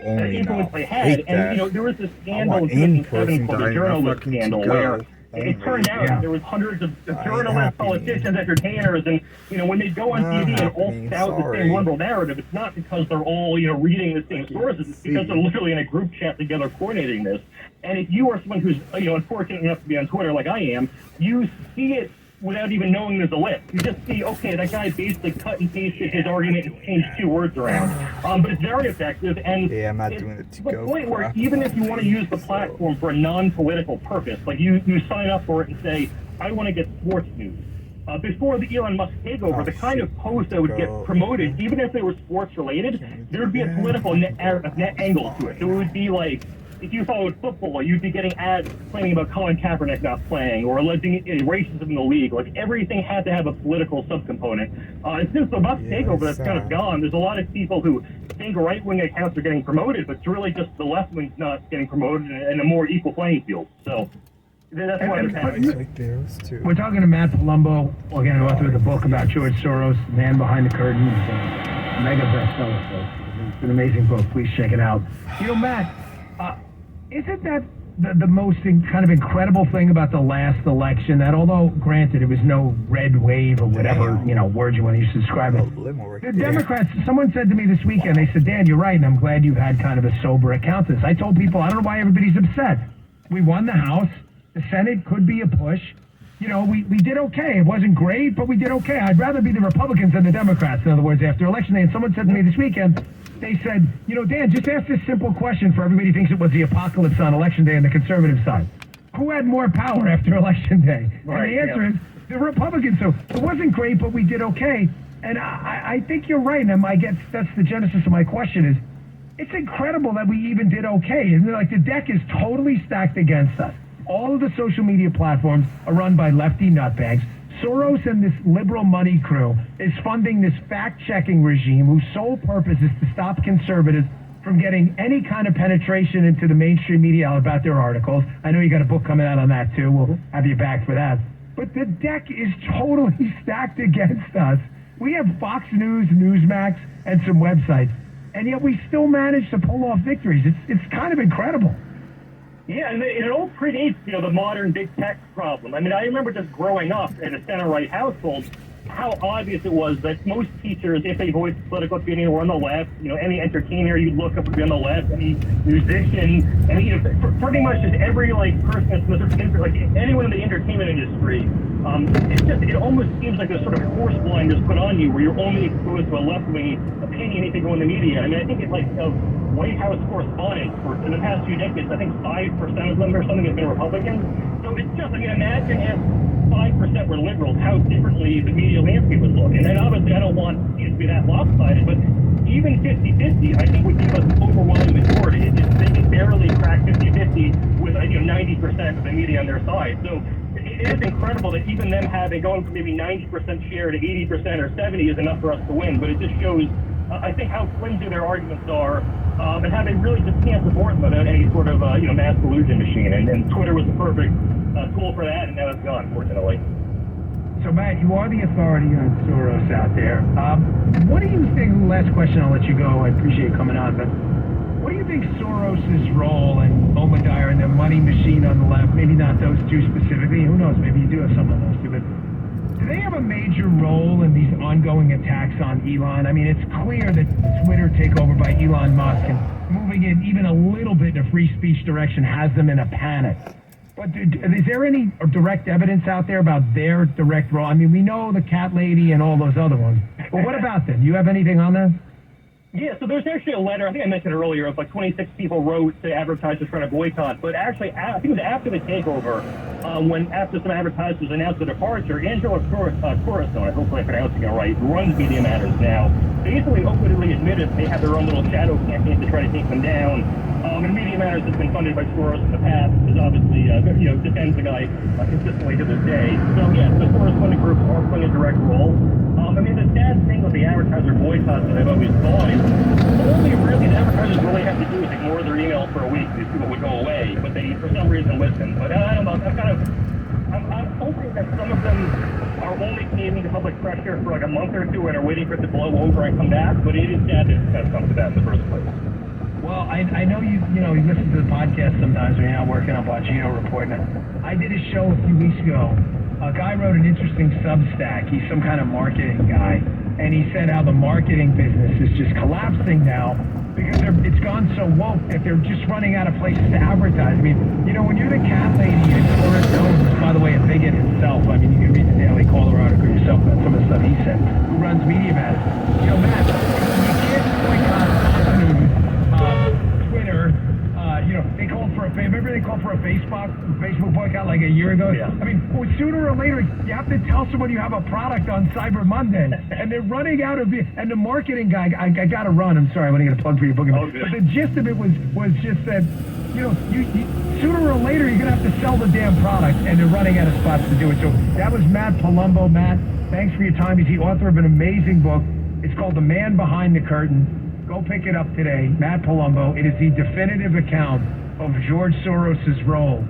influence they had. And, there was this scandal in 2007 called the journalist scandal where it turned out that there was hundreds of journalists, politicians, entertainers, and, when they go on TV and all spout the same liberal narrative, it's not because they're all, reading the same sources. It's because they're literally in a group chat together coordinating this. And if you are someone who's, unfortunate enough to be on Twitter like I am, you see it without even knowing there's a list. You just see, okay, that guy basically cut and pasted his argument and changed 2 words around. But it's very effective, and I'm not doing it to the go point where even if you want to use the platform for a non-political purpose, like you sign up for it and say, I want to get sports news. Before the Elon Musk takeover, the kind of posts that would get promoted, even if they were sports related, there would be a political net angle to it. So it would be like, if you followed football, you'd be getting ads complaining about Colin Kaepernick not playing or alleging racism in the league. Like, everything had to have a political subcomponent. And since the Musk takeover, that's kind of gone. There's a lot of people who think right-wing accounts are getting promoted, but it's really just the left wing's not getting promoted in a more equal playing field. So that's why it's happening. We're talking to Matt Palumbo, again, author of the book about George Soros, Man Behind the Curtain, mega bestseller. So it's an amazing book. Please check it out. Matt, isn't that the most kind of incredible thing about the last election? That although, granted, it was no red wave or whatever word you want to use to describe it, the Democrats. Someone said to me this weekend, they said, "Dan, you're right, and I'm glad you've had kind of a sober account of this." I told people, I don't know why everybody's upset. We won the House. The Senate could be a push. We did okay. It wasn't great, but we did okay. I'd rather be the Republicans than the Democrats, in other words, after Election Day. And someone said to me this weekend, they said, Dan, just ask this simple question for everybody who thinks it was the apocalypse on Election Day on the conservative side. Who had more power after Election Day? Right, and the answer is the Republicans. So it wasn't great, but we did okay. And I think you're right. And I guess that's the genesis of my question is, it's incredible that we even did okay. Isn't it? Like, the deck is totally stacked against us. All of the social media platforms are run by lefty nutbags. Soros and this liberal money crew is funding this fact-checking regime whose sole purpose is to stop conservatives from getting any kind of penetration into the mainstream media about their articles. I know you got a book coming out on that, too. We'll have you back for that. But the deck is totally stacked against us. We have Fox News, Newsmax, and some websites, and yet we still manage to pull off victories. It's kind of incredible. Yeah, and it all predates, the modern big tech problem. I mean, I remember just growing up in a center-right household, how obvious it was that most teachers, if they voiced political opinion, were on the left. Any entertainer you'd look up would be on the left. Any musician, and pretty much just every person that's anyone in the entertainment industry. It almost seems like a sort of horse blinders put on you, where you're only exposed to a left-wing opinion if you go in the media. I mean, I think it's like White House correspondents for in the past few decades. I think 5% of them or something have been Republicans. So it's just, imagine if 5% were liberals, how differently the media landscape would look. And then obviously I don't want it to be that lopsided, but even 50-50, I think, would give us an overwhelming majority. They can barely crack 50-50 with 90% of the media on their side. So it is incredible that even them going from maybe 90% share to 80% or 70% is enough for us to win. But it just shows, I think, how flimsy their arguments are, and how they really just can't support them without any sort of mass collusion machine. And Twitter was the perfect tool for that, and now it's gone, fortunately. So, Matt, you are the authority on Soros out there. What do you think, last question, I'll let you go, I appreciate you coming on, but what do you think Soros' role and Omidyar and the money machine on the left, maybe not those two specifically, who knows, maybe you do have some of those two, but do they have a major role in these ongoing attacks on Elon? I mean, it's clear that Twitter takeover by Elon Musk and moving it even a little bit in a free speech direction has them in a panic. But is there any direct evidence out there about their direct role? I mean, we know the cat lady and all those other ones. But what about them? Do you have anything on that? Yeah, so there's actually a letter, I think I mentioned earlier, of 26 people wrote to advertisers trying to boycott. But actually, I think it was after the takeover, after some advertisers announced the departure, Angela Corazon, hopefully I'm pronouncing it right, who runs Media Matters now, basically openly admitted they have their own little shadow campaign to try to take them down. And Media Matters has been funded by Soros in the past, is obviously, defends the guy consistently to this day. So, yeah, the Soros funding groups are playing a direct role. The sad thing with the advertiser boycotts that I've always thought is only really the advertisers really have to do is ignore their emails for a week. These people would go away, but they, for some reason, listen. But I don't know, I'm hoping that some of them are only caving to public pressure for a month or two and are waiting for it to blow over and come back, but it is sad that it's going to come to that in the first place. Well, I know you listen to the podcast sometimes when you're not working on Bongino Report. I did a show a few weeks ago. A guy wrote an interesting Substack. He's some kind of marketing guy. And he said how the marketing business is just collapsing now because it's gone so woke that they're just running out of places to advertise. I mean, when you're the cat lady at Forest Hills, who's, by the way, a bigot himself. I mean, you can read the Daily Caller article yourself about some of the stuff he said, who runs Media Matters. Matt, you can't boycott Fox News, Twitter. They called for remember they called for a Facebook boycott like a year ago? Yeah. I mean, sooner or later, you have to tell someone you have a product on Cyber Monday. And they're running out of it. And the marketing guy, I got to run. I'm sorry, I'm going to get a plug for your book. Okay. But the gist of it was just that, you sooner or later, you're going to have to sell the damn product. And they're running out of spots to do it. So that was Matt Palumbo. Matt, thanks for your time. He's the author of an amazing book. It's called The Man Behind the Curtain. Go pick it up today. Matt Palumbo. It is the definitive account of George Soros' role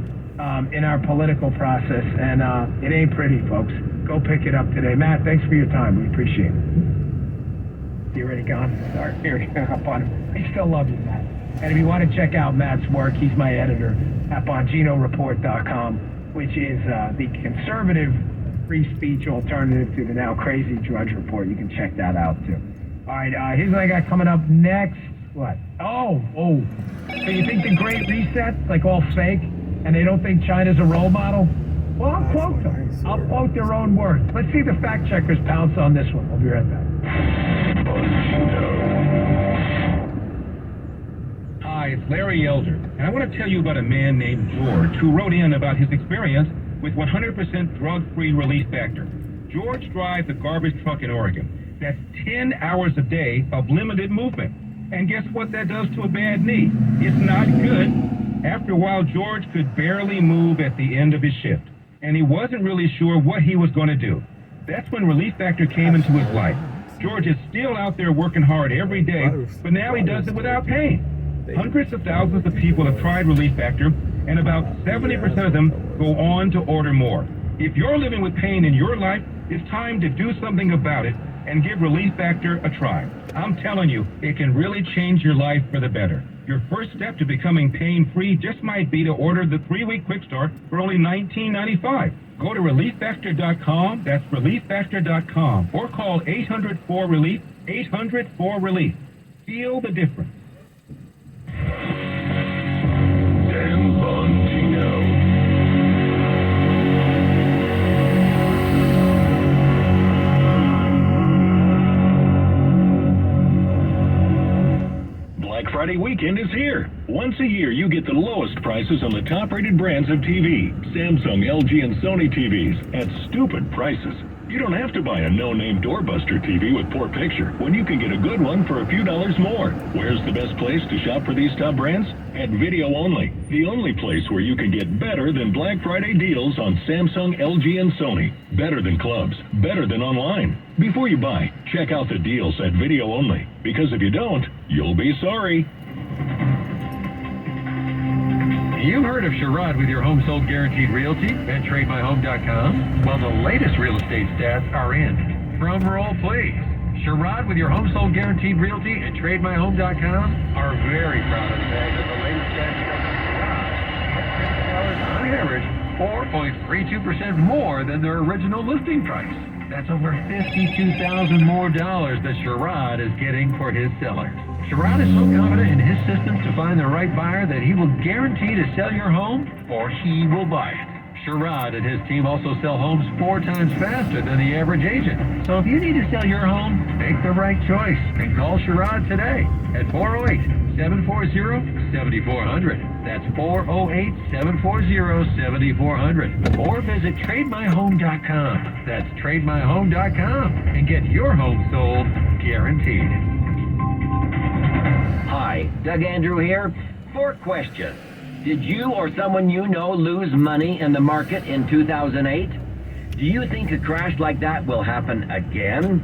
in our political process. And it ain't pretty, folks. Go pick it up today. Matt, thanks for your time. We appreciate it. You already gone? Sorry. Here, up on him. I still love you, Matt. And if you want to check out Matt's work, he's my editor at BonginoReport.com, which is the conservative free speech alternative to the now crazy Drudge Report. You can check that out, too. All right, here's what I got coming up next. What? Oh. So you think the Great Reset's like all fake, and they don't think China's a role model? Well, I'll quote them. I'll quote their own words. Let's see the fact checkers pounce on this one. We'll be right back. Hi, it's Larry Elder, and I want to tell you about a man named George who wrote in about his experience with 100% drug-free Relief Factor. George drives a garbage truck in Oregon. That's 10 hours a day of limited movement. And guess what that does to a bad knee? It's not good. After a while, George could barely move at the end of his shift, and he wasn't really sure what he was going to do. That's when Relief Factor came into his life. George is still out there working hard every day, but now he does it without pain. Hundreds of thousands of people have tried Relief Factor, and about 70% of them go on to order more. If you're living with pain in your life, it's time to do something about it and give Relief Factor a try. I'm telling you, it can really change your life for the better. Your first step to becoming pain-free just might be to order the 3-week quick start for only $19.95. Go to ReliefFactor.com, that's ReliefFactor.com, or call 800-4-RELIEF, 800-4-RELIEF. Feel the difference. Dan Bongino. Black Friday weekend is here. Once a year, you get the lowest prices on the top-rated brands of TV, Samsung, LG, and Sony TVs at stupid prices. You don't have to buy a no-name doorbuster TV with poor picture when you can get a good one for a few dollars more. Where's the best place to shop for these top brands? At Video Only, the only place where you can get better than Black Friday deals on Samsung, LG, and Sony. Better than clubs, better than online. Before you buy, check out the deals at Video Only, because if you don't, you'll be sorry. You've heard of Sherrod with your home sold guaranteed realty at TradeMyHome.com? Well, the latest real estate stats are in. Drum roll, please. Sherrod with your home sold guaranteed realty at TradeMyHome.com are very proud of the fact that the latest stats show on average 4.32% more than their original listing price. That's over $52,000 more dollars that Sherrod is getting for his sellers. Sherrod is so confident in his systems to find the right buyer that he will guarantee to sell your home or he will buy it. Sherrod and his team also sell homes 4 times faster than the average agent. So if you need to sell your home, make the right choice and call Sherrod today at 408-740-7400. That's 408-740-7400. Or visit TradeMyHome.com. That's TradeMyHome.com and get your home sold guaranteed. Hi, Doug Andrew here. 4 questions. Did you or someone you know lose money in the market in 2008? Do you think a crash like that will happen again?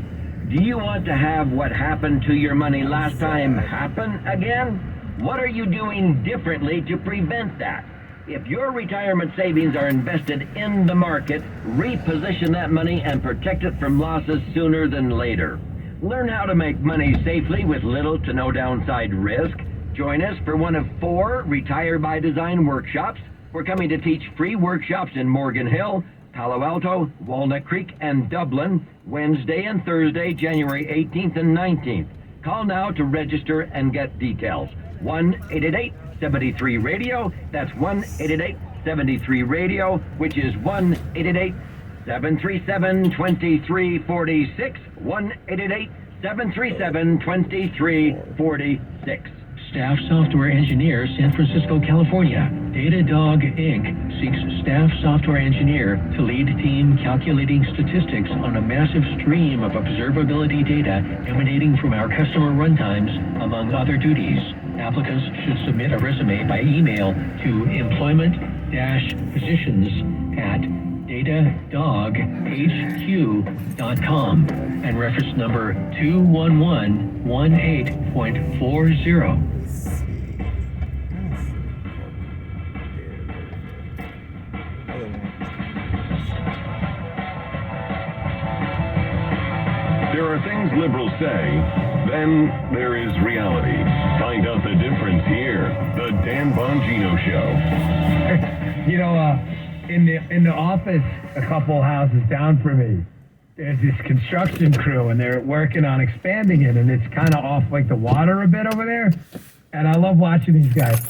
Do you want to have what happened to your money last time happen again? What are you doing differently to prevent that? If your retirement savings are invested in the market, reposition that money and protect it from losses sooner than later. Learn how to make money safely with little to no downside risk. Join us for one of 4 Retire by Design workshops. We're coming to teach free workshops in Morgan Hill, Palo Alto, Walnut Creek, and Dublin, Wednesday and Thursday, January 18th and 19th. Call now to register and get details. 1-888-73-RADIO. That's 1-888-73-RADIO, which is 1-888-737-2346. 1-888-737-2346. Staff Software Engineer, San Francisco, California. Datadog Inc. seeks staff software engineer to lead team calculating statistics on a massive stream of observability data emanating from our customer runtimes, among other duties. Applicants should submit a resume by email to employment-positions@datadoghq.com and reference number 21118.40. There are things liberals say, then there is reality. Find out the difference here. The Dan Bongino Show. You know, in the office, a couple houses down from me, there's this construction crew, and they're working on expanding it, and it's kind of off like the water a bit over there. And I love watching these guys.